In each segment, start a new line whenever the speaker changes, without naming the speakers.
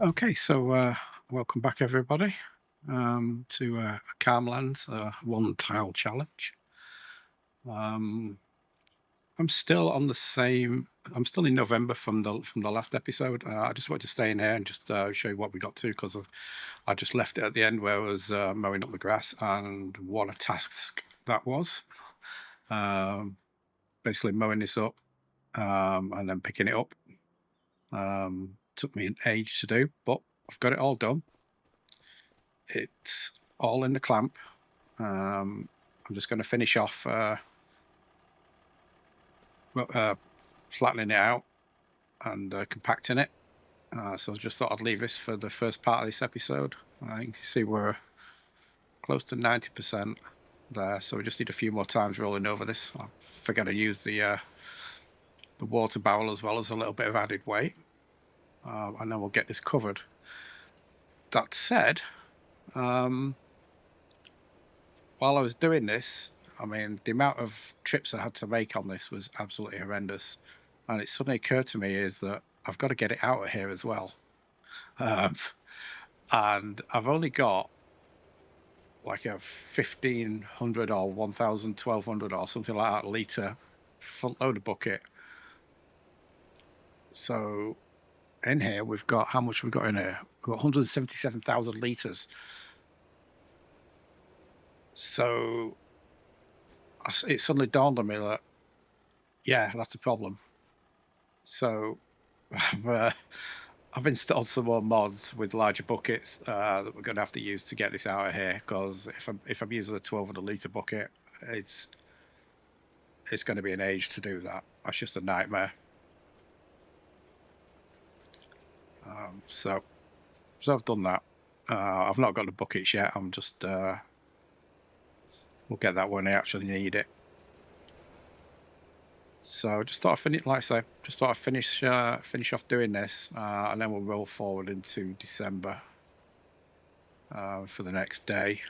Okay, so welcome back everybody to Calmlands one tile challenge. I'm still on the same. I'm still in November from the last episode. I just wanted to stay in here and just show you what we got to, because I just left it at the end where I was mowing up the grass, and what a task that was. Basically mowing this up and then picking it up. Took me an age to do, but I've got it all done. It's all in the clamp. I'm just going to finish off flattening it out and compacting it. So I just thought I'd leave this for the first part of this episode. You can see we're close to 90% there, so we just need a few more times rolling over this. I forgot to use the water barrel as well as a little bit of added weight, and then we'll get this covered. That said, while I was doing this, I mean, the amount of trips I had to make on this was absolutely horrendous. And it suddenly occurred to me is that I've got to get it out of here as well. And I've only got like a 1500 or 1000, 1200 or something like that litre front loader bucket. So in here, we've got, how much we've got in here? We've got 177,000 litres. So it suddenly dawned on me that, yeah, that's a problem. So I've installed some more mods with larger buckets that we're going to have to use to get this out of here, because if I'm using a 1200 litre bucket, it's going to be an age to do that. That's just a nightmare. So I've done that. I've not got the buckets yet. I'm just we'll get that when I actually need it. So just thought I'd finish, like I say, just thought I'd finish off doing this, and then we'll roll forward into December for the next day,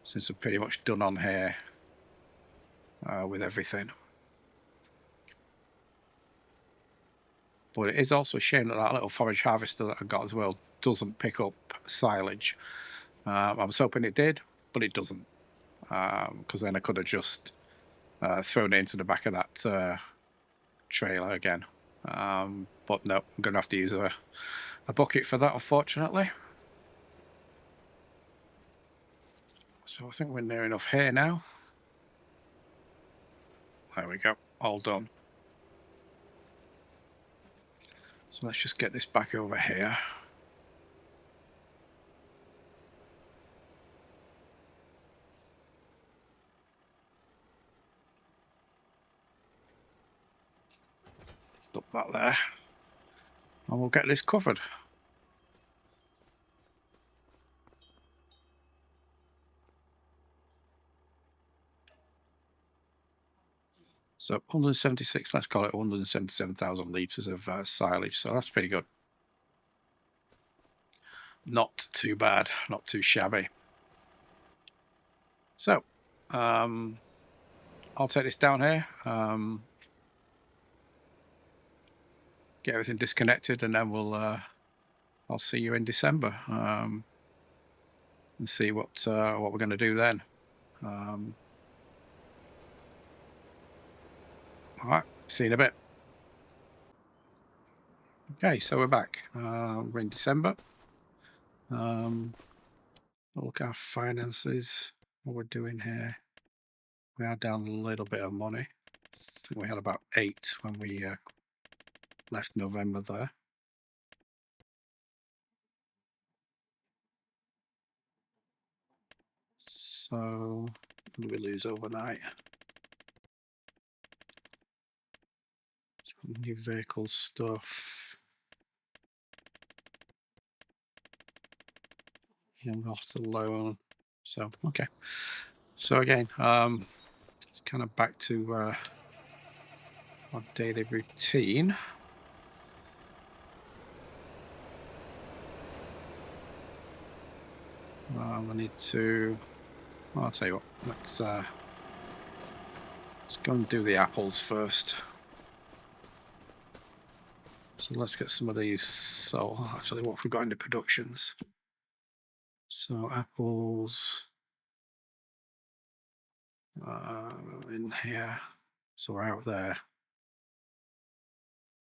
since we're pretty much done on here with everything. But it is also a shame that little forage harvester that I got as well doesn't pick up silage. I was hoping it did, but it doesn't, because then I could have just thrown it into the back of that trailer again. But no, I'm going to have to use a bucket for that, unfortunately. So I think we're near enough here now. There we go, all done. So let's just get this back over here. Up that there, and we'll get this covered. So 176, let's call it 177,000 litres of silage, so that's pretty good. Not too bad, not too shabby. So I'll take this down here, get everything disconnected, and then we'll I'll see you in December and see what we're going to do then. All right, see you in a bit. Okay, so we're back. We're in December. Look at our finances, what we're doing here. We are down a little bit of money. I think we had about 8 when we left November there. So what did we lose overnight? New vehicle stuff. Yeah, we lost the loan. So okay. So again, it's kind of back to our daily routine. I need to. Well, I'll tell you what. Let's go and do the apples first. So let's get some of these. So actually, what have we got in the productions? So apples in here. So we're out there.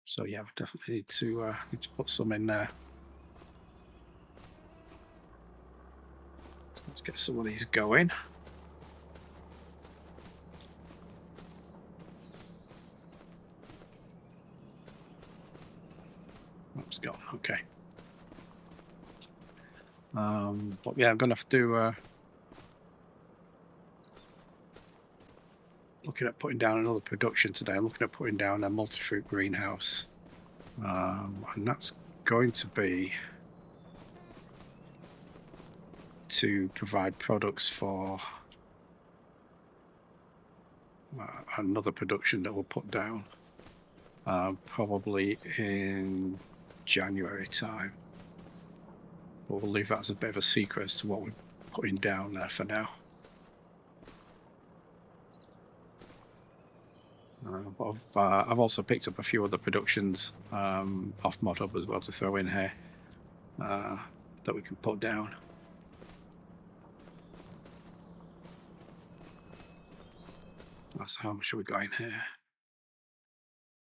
So yeah, we definitely need to put some in there. Let's get some of these going. That's gone. Okay. But yeah, I'm gonna have to looking at putting down another production today. I'm looking at putting down a multi-fruit greenhouse, and that's going to be to provide products for another production that we'll put down probably in January time. But we'll leave that as a bit of a secret as to what we're putting down there for now. But I've also picked up a few other productions off ModHub as well to throw in here that we can put down. That's how much have we got in here?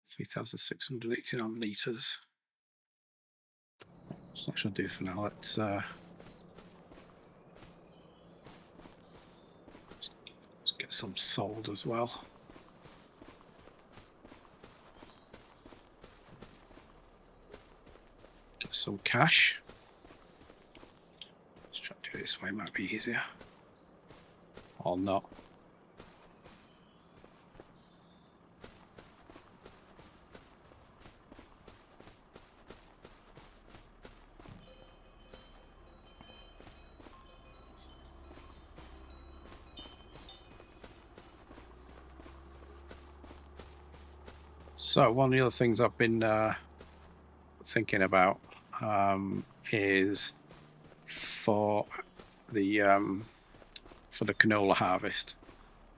3,689 litres. So that should do for now. Let's get some sold as well. Get some cash. Let's try to do it this way, it might be easier. Or not. So one of the other things I've been thinking about is for the canola harvest.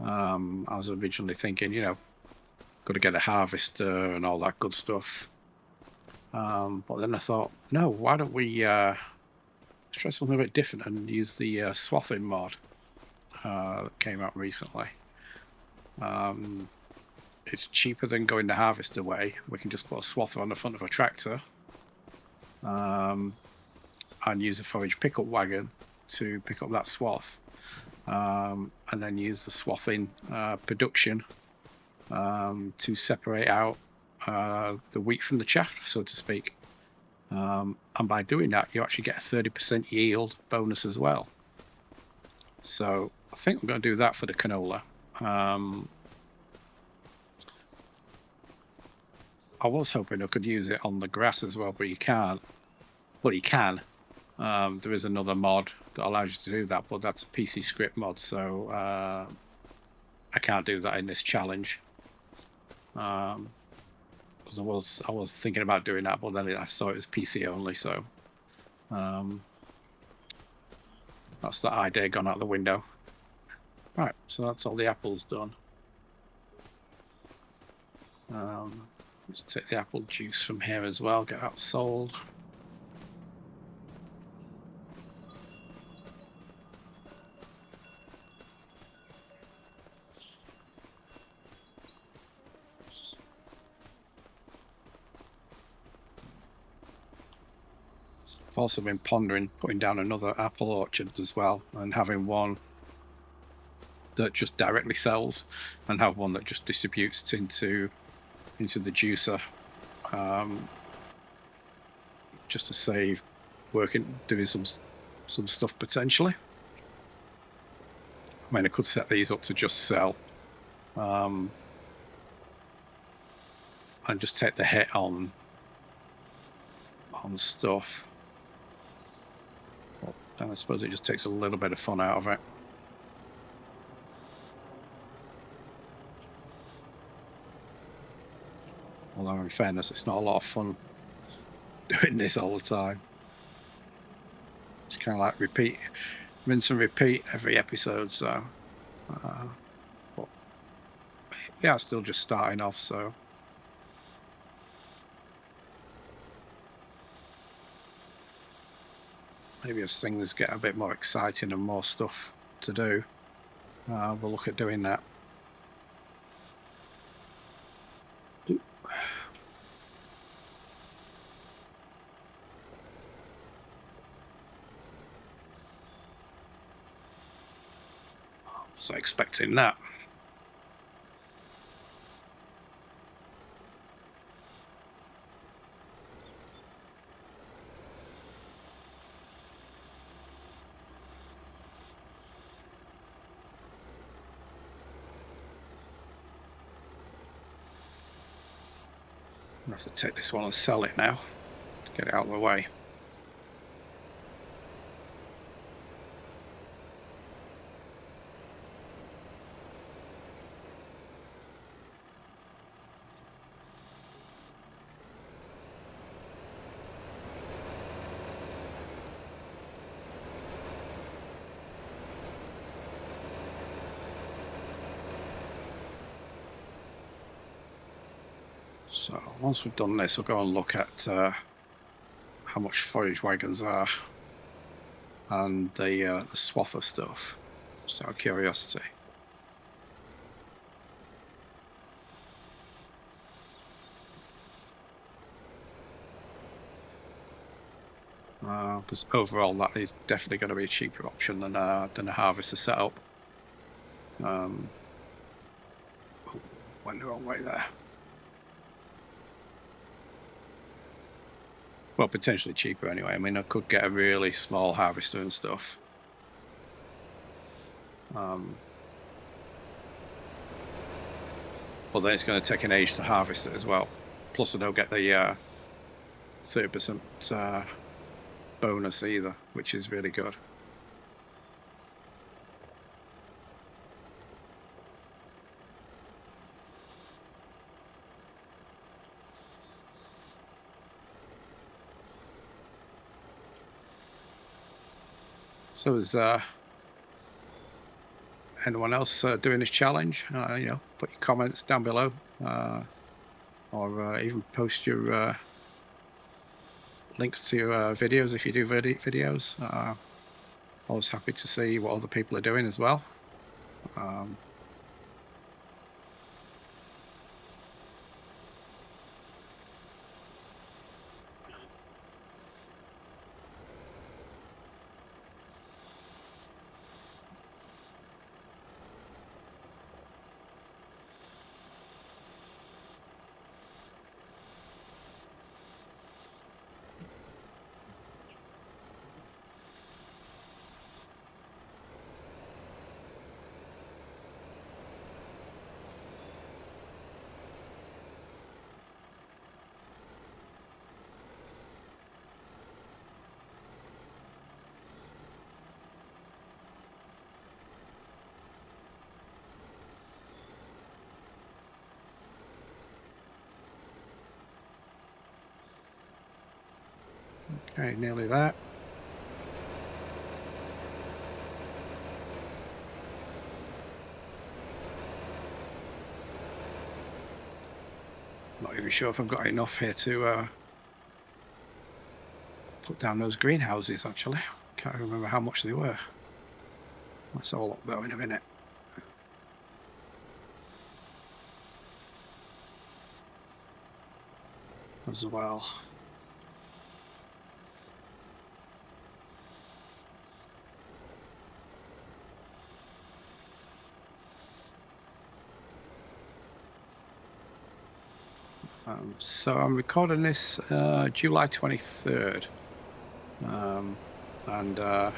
I was originally thinking, you know, got to get a harvester and all that good stuff. But then I thought, no, why don't we try something a bit different and use the swathing mod that came out recently. It's cheaper than going the harvester way. We can just put a swather on the front of a tractor and use a forage pickup wagon to pick up that swath, and then use the swathing production to separate out the wheat from the chaff, so to speak. And by doing that, you actually get a 30% yield bonus as well. So I think we're going to do that for the canola. I was hoping I could use it on the grass as well, but you can't. Well, you can. There is another mod that allows you to do that, but that's a PC script mod, so I can't do that in this challenge. Because I was thinking about doing that, but then I saw it was PC only, so that's the idea gone out the window. Right, so that's all the apples done. Let's take the apple juice from here as well, get that sold. I've also been pondering putting down another apple orchard as well, and having one that just directly sells and have one that just distributes into the juicer, just to save doing some stuff potentially. I mean, I could set these up to just sell and just take the hit on stuff. Well, then I suppose it just takes a little bit of fun out of it. Although in fairness, it's not a lot of fun doing this all the time. It's kind of like rinse and repeat every episode, so but yeah, still just starting off, so maybe as things get a bit more exciting and more stuff to do, we'll look at doing that. Ooh. Was I expecting that? I have to take this one and sell it now to get it out of the way. So once we've done this, we'll go and look at how much forage wagons are and the swath of stuff, just out of curiosity. Because overall that is definitely going to be a cheaper option than a harvester setup. Went the wrong way there. Well, potentially cheaper anyway. I mean, I could get a really small harvester and stuff. But then it's going to take an age to harvest it as well. Plus I don't get the 30% bonus either, which is really good. So is anyone else doing this challenge? You know, put your comments down below, or even post your links to your videos if you do videos. Always happy to see what other people are doing as well. Okay, nearly there. Not even sure if I've got enough here to put down those greenhouses, actually. Can't remember how much they were. Let's have a look though in a minute. As well. So I'm recording this July 23rd, and I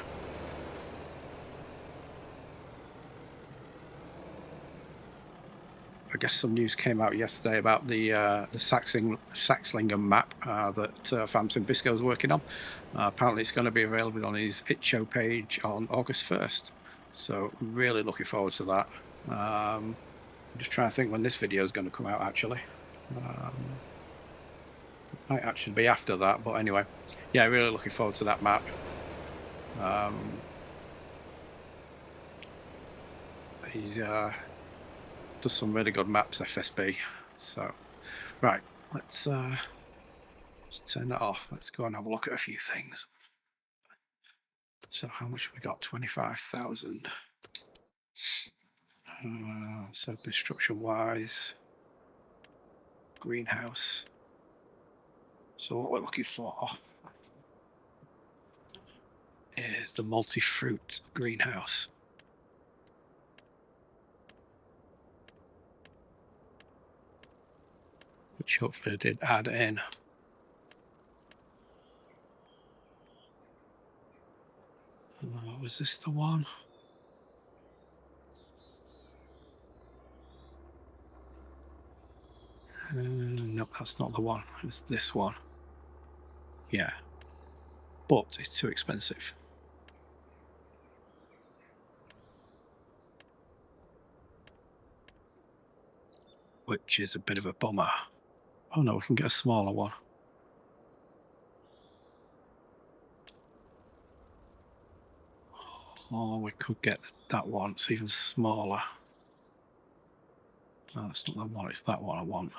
guess some news came out yesterday about the Saxlingham map that Famsim Bisco is working on. Apparently it's going to be available on his itch.io page on August 1st, so I'm really looking forward to that. I'm just trying to think when this video is going to come out actually. Might actually be after that, but anyway, yeah, really looking forward to that map. He does some really good maps, FSB. So, right, let's turn that off. Let's go and have a look at a few things. So how much have we got? 25,000. So construction wise, greenhouse. So what we're looking for is the multi-fruit greenhouse. Which hopefully I did add in. Was this the one? No, that's not the one. It's this one. Yeah. But it's too expensive. Which is a bit of a bummer. Oh no, we can get a smaller one. Oh, we could get that one. It's even smaller. No, it's not the one. It's that one I want.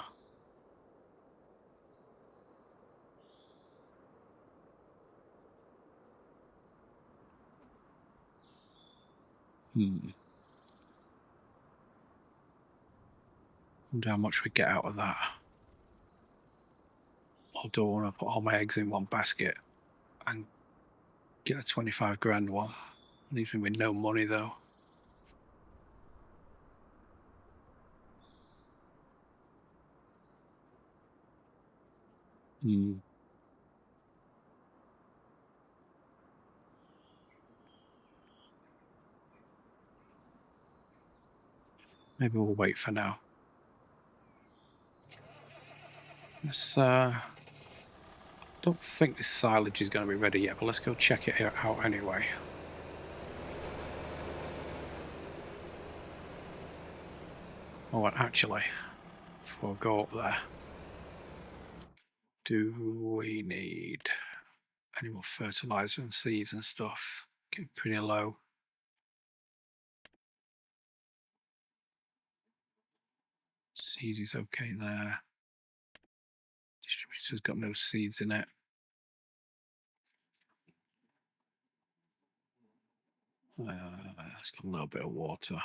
Wonder how much we get out of that. I don't want to put all my eggs in one basket and get a 25 grand one. Leaves me with no money though. Maybe we'll wait for now. Let's, don't think this silage is going to be ready yet, but let's go check it out anyway. Oh, and actually, before I go up there, do we need any more fertilizer and seeds and stuff? Getting pretty low. Seed is okay there. Distributor's got no seeds in it. It's got a little bit of water.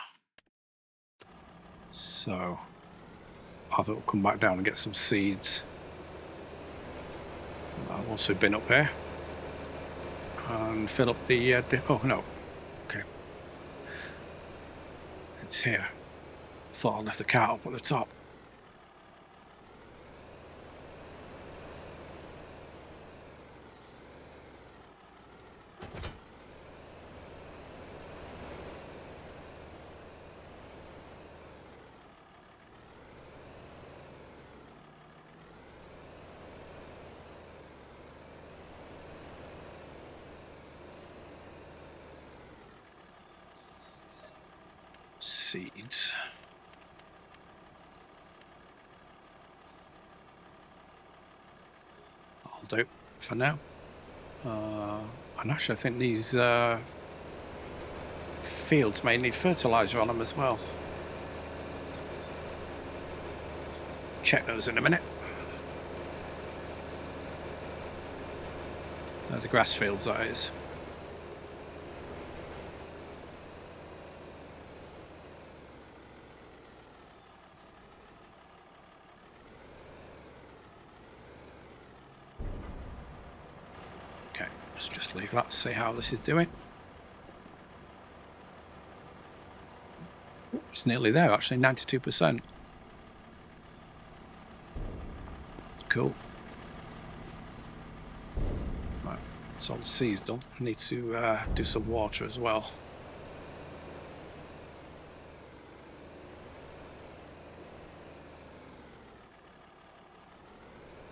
So I thought we'll come back down and get some seeds once we've been up here and fill up the oh no, okay, it's here. Thought I left the cart up at the top. Seeds. I'll do for now. And actually I think these fields may need fertilizer on them as well. Check those in a minute. The grass fields, that is. Okay, let's just leave that, see how this is doing. It's nearly there, actually, 92%. Cool. Right, that's all the seeds done. I need to do some water as well.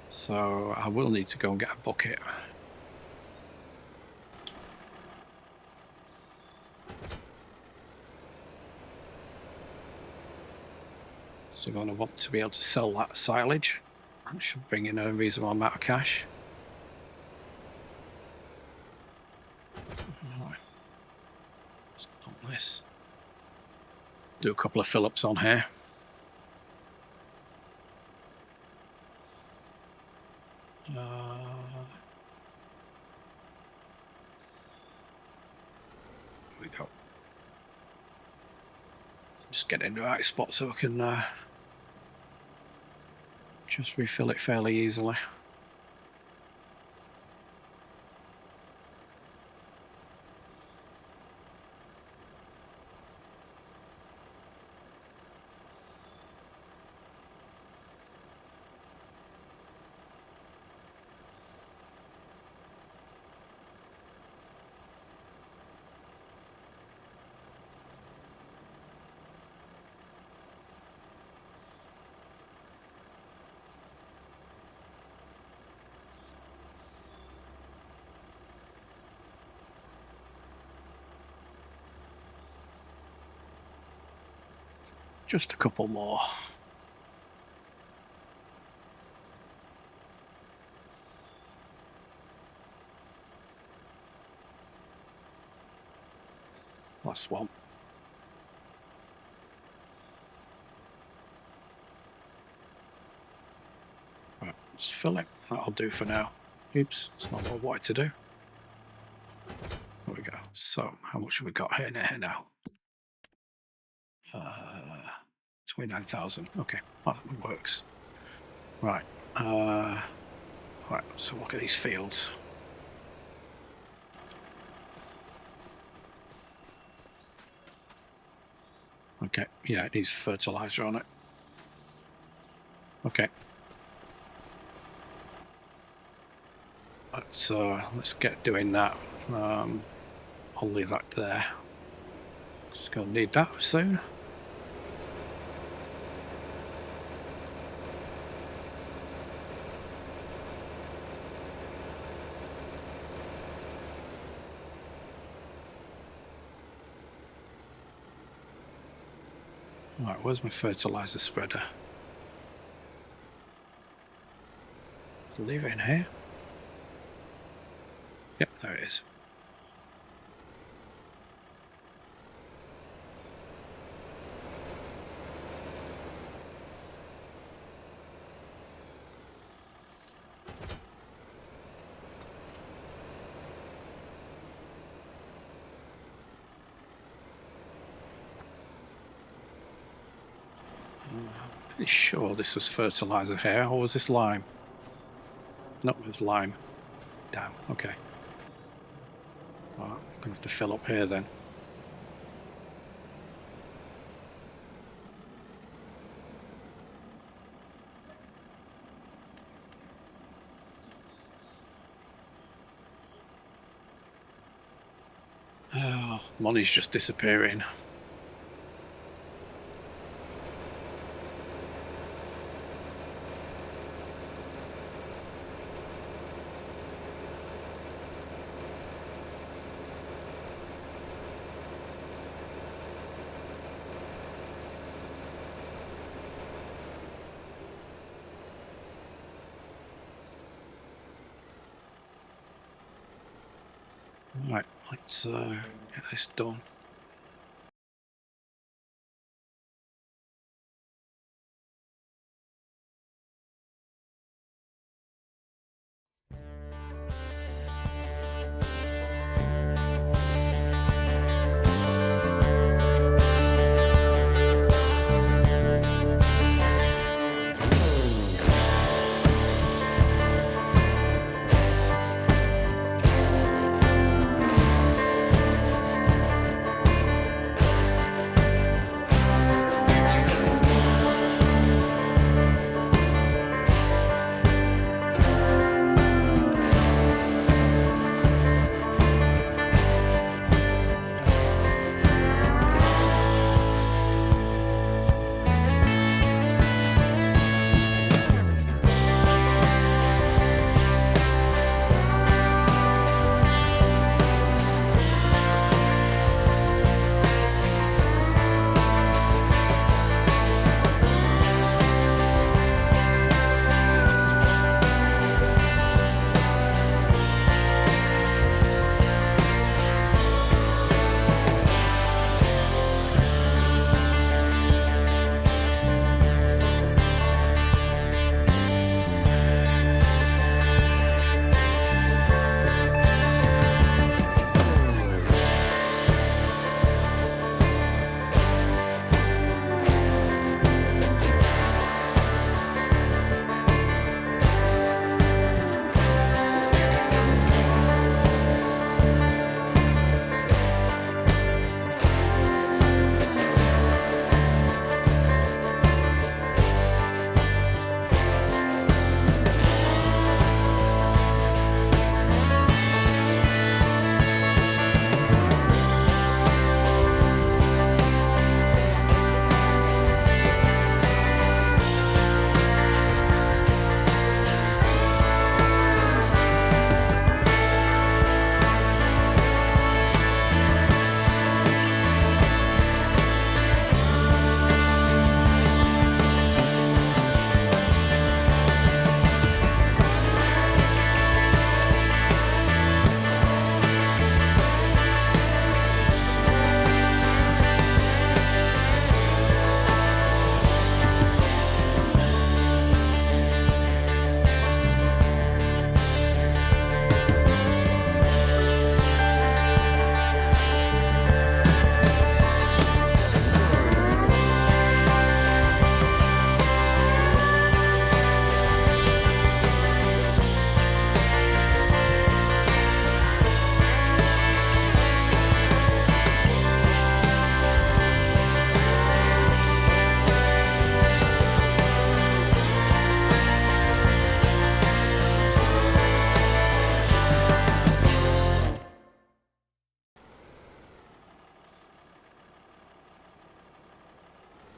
So I will need to go and get a bucket. So I'm going to want to be able to sell that silage. That should bring in a reasonable amount of cash. Right. Stop this. Do a couple of fill-ups on here. Just get it in the right spot so I can just refill it fairly easily. Just a couple more. Last one. Right, just fill it. That'll do for now. Oops, it's not what I wanted to do. There we go. So, how much have we got here now? 29,000. Okay, that works. Right. Right. So look at these fields. Okay. Yeah, it needs fertilizer on it. Okay. Let's get doing that. I'll leave that there. Just gonna need that soon. Right, where's my fertilizer spreader? Leave it in here. Yep, there it is. Pretty sure this was fertilizer here, or was this lime? No, it was lime. Damn, okay. Well, I'm gonna have to fill up here then. Oh, money's just disappearing. Right, let's get this done.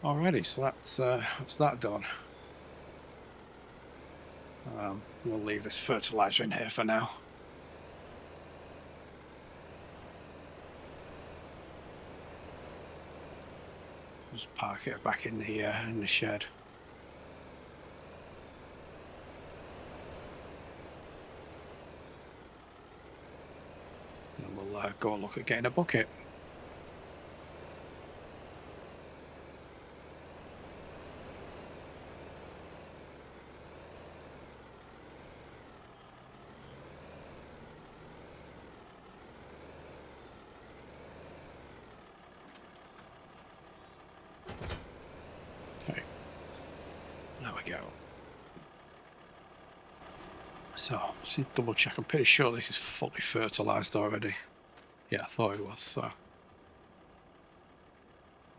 Alrighty, so that's that done. We'll leave this fertilizer in here for now. Just park it back in the shed. And we'll go and look at getting a bucket. Okay, there we go. So, let's double check. I'm pretty sure this is fully fertilized already. Yeah, I thought it was, so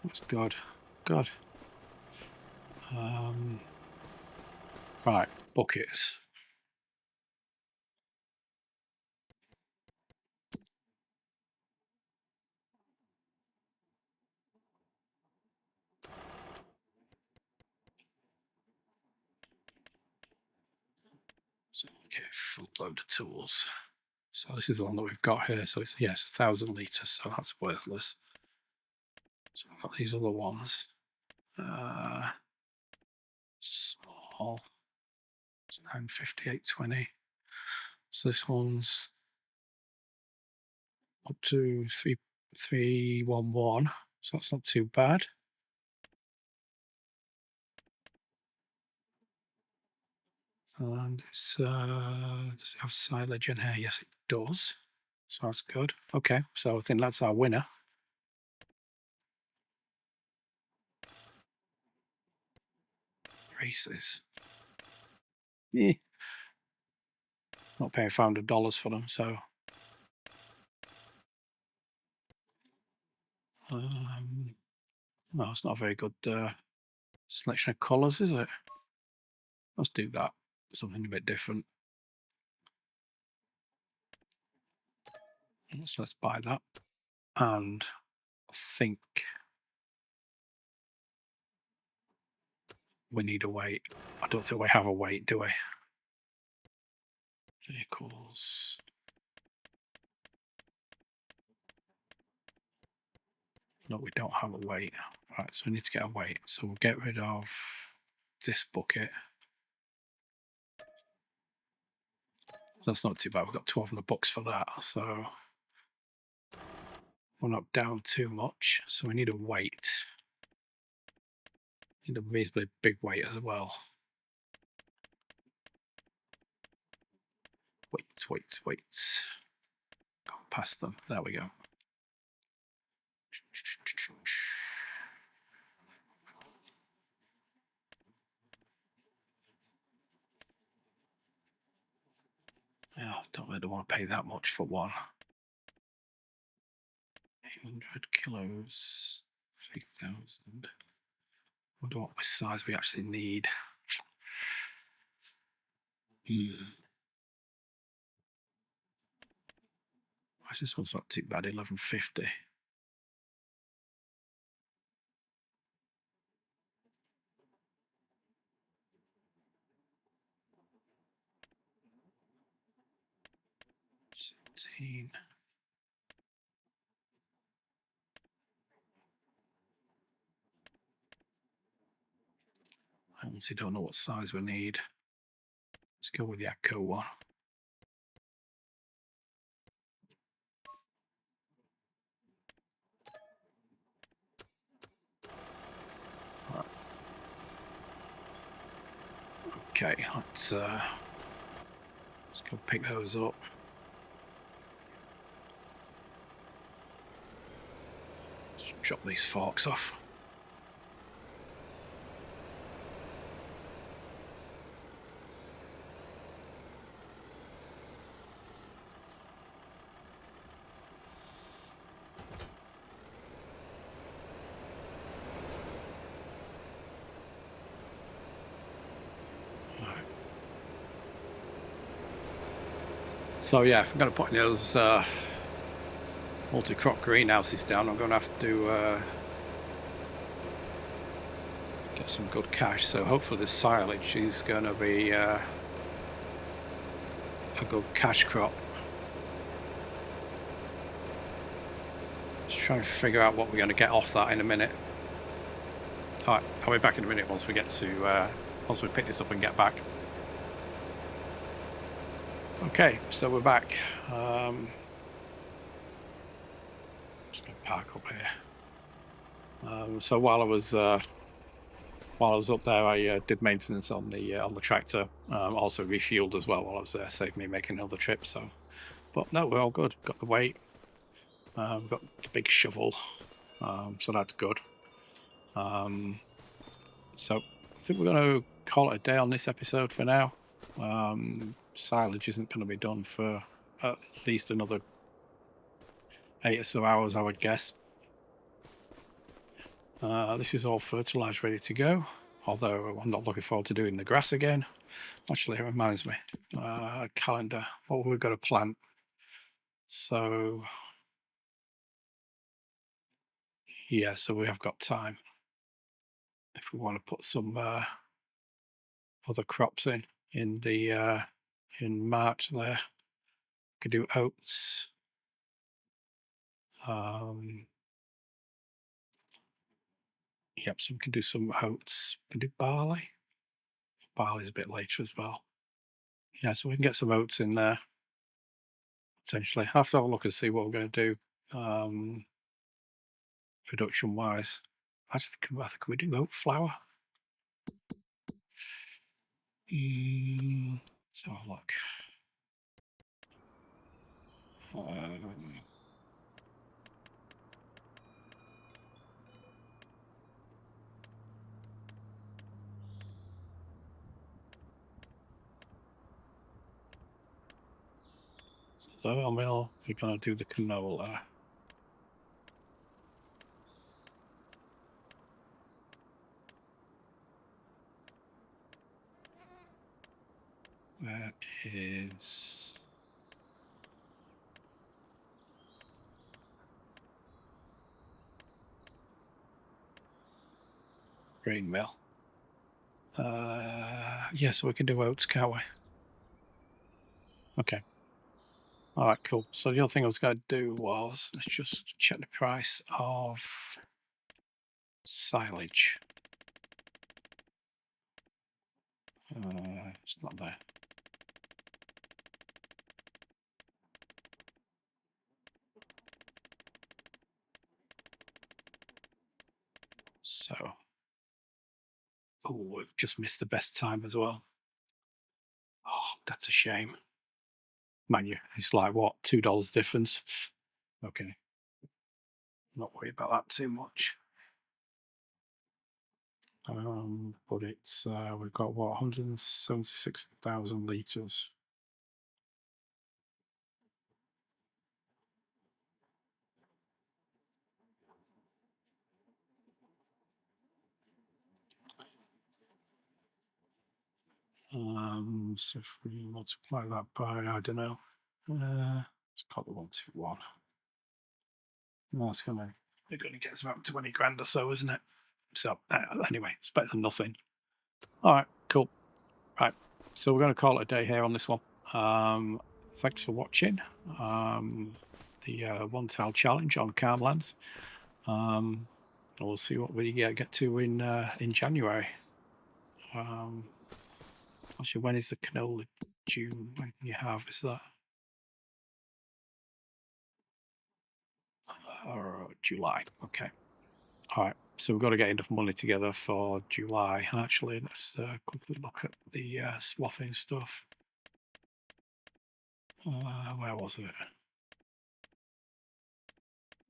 that's good. Good. Right, buckets. So okay, full load of tools. So this is the one that we've got here. So it's, yeah, it's 1,000 litres, so that's worthless. So I've got these other ones. Small. It's 950, 820. So this one's up to 311. So that's not too bad. And it's does it have silage in here? Yes, it does. So that's good. Okay, so I think that's our winner. Races. Yeah. Not paying $500 for them, so well, it's not a very good selection of colours, is it? Let's do that. Something a bit different. So let's buy that. And I think we need a weight. I don't think we have a weight, do we? Vehicles. No, we don't have a weight. Right, so we need to get a weight. So we'll get rid of this bucket. That's not too bad. We've got $1,200 for that. So we're not down too much. So we need a weight. Need a reasonably big weight as well. Weights. Go past them. There we go. Yeah, don't really want to pay that much for one. 800 kilos, 3,000. Wonder what size we actually need. This one's not too bad, 1150. I honestly don't know what size we need. Let's go with the Echo one. Right. Okay, let's go pick those up. Let's drop these forks off. So yeah, if I'm going to put those multi-crop greenhouses down, I'm going to have to get some good cash. So hopefully this silage is going to be a good cash crop. Just trying to figure out what we're going to get off that in a minute. All right, I'll be back in a minute once we get to once we pick this up and get back. Okay, so we're back. Just gonna park up here. So while I was up there, I did maintenance on the tractor. Also refueled as well while I was there, saved me making another trip. So, but no, we're all good. Got the weight. Got the big shovel. So that's good. So I think we're going to call it a day on this episode for now. Silage isn't going to be done for at least another 8 or so hours, I would guess. This is all fertilized, ready to go. Although I'm not looking forward to doing the grass again. Actually, it reminds me. Calendar. What we've got to plant. So yeah, so we have got time. If we want to put some other crops in the in March there, we could do oats. Yep, so we can do some oats. We can do barley. Barley's a bit later as well. Yeah, so we can get some oats in there potentially. I have to have a look and see what we're going to do production wise. I think can we do oat flour? Let's have a look. So mill, we're going to do the canola. That is grain mill. Yeah, so we can do oats, can't we? Okay. All right, cool. So the other thing I was going to do was, let's just check the price of silage. It's not there. So, oh, we've just missed the best time as well. Oh, that's a shame. Man, you, it's like what, $2 difference? Okay. Not worried about that too much. But it's we've got what, 176,000 litres. So if we multiply that by, I don't know, let's call it 121. That's gonna, they're gonna get us about 20 grand or so, isn't it? So anyway, it's better than nothing. All right, cool. Right, so we're going to call it a day here on this one. Thanks for watching the one tile challenge on Calmlands. We'll see what we get to in January. Actually, when is the canola due? When can you harvest that? July. Okay. All right. So we've got to get enough money together for July. And actually, let's quickly look at the swathing stuff. Where was it?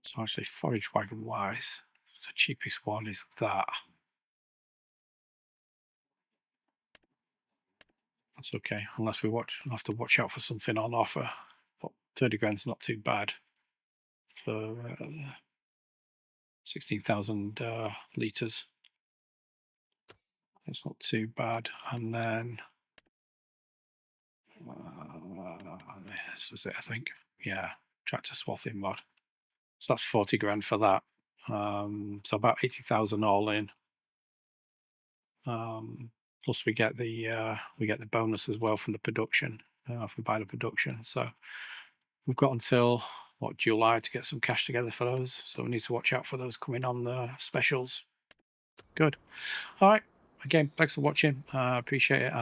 So actually, forage wagon wise, the cheapest one is that. That's okay, unless we have to watch out for something on offer. But 30 grand's not too bad for 16,000 litres. It's not too bad. And then this was it, I think. Yeah, tractor swathing mod. So that's 40 grand for that. So about 80,000 all in. Plus we get the bonus as well from the production if we buy the production. So we've got until July to get some cash together for those. So we need to watch out for those coming on the specials. Good. All right. Again, thanks for watching. Appreciate it.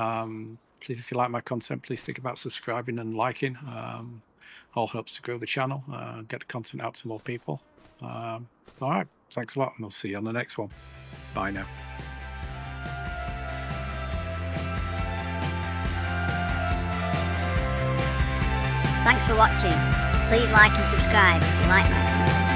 Please, if you like my content, please think about subscribing and liking. All helps to grow the channel, get the content out to more people. All right. Thanks a lot, and I'll see you on the next one. Bye now.
Thanks for watching. Please like and subscribe if you like my content.